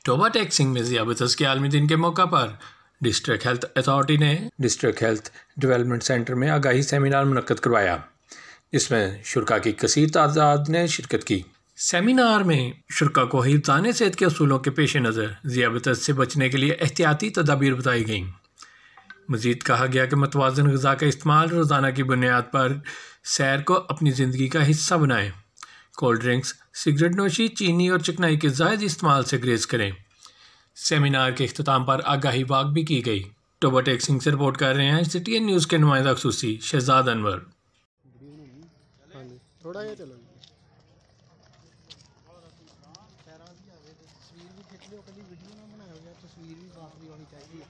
Toba taxing में ज़ियाबतस के आलमी दिन के मौका पर डिस्ट्रिक्ट हेल्थ अथॉरिटी ने डिस्ट्रिक्ट हेल्थ डेवलपमेंट सेंटर में आगाही सेमिनार मुनक्कद करवाया, जिसमें शुरा की कसीर तादाद ने शिरकत की। सेमिनार में शुरा को हिफ्ज़ाने सेहत के असूलों के पेश नज़र ज़ियाबतस से बचने के लिए एहतियाती तदाबीर बताई गईं। मज़ीद कहा गया कि मतवाज़न ग़िज़ा का इस्तेमाल रोज़ाना की बुनियाद पर सैर को अपनी ज़िंदगी का हिस्सा बनाएं। कोल्ड ड्रिंक्स, सिगरेट नोशी, चीनी और चिकनाई के ज़ायद इस्तेमाल से ग्रेज़ करें। सेमिनार के इख्तिताम पर आगाही वाक भी की गई। टोबा टैक्सिंग से रिपोर्ट कर रहे हैं CTN न्यूज़ के नुमाइंदा ख़ुसूसी शहजाद अनवर। तस्वीर भी खिंच लो, कभी वीडियो ना बनाओ या तस्वीर भी साफ भी होनी चाहिए।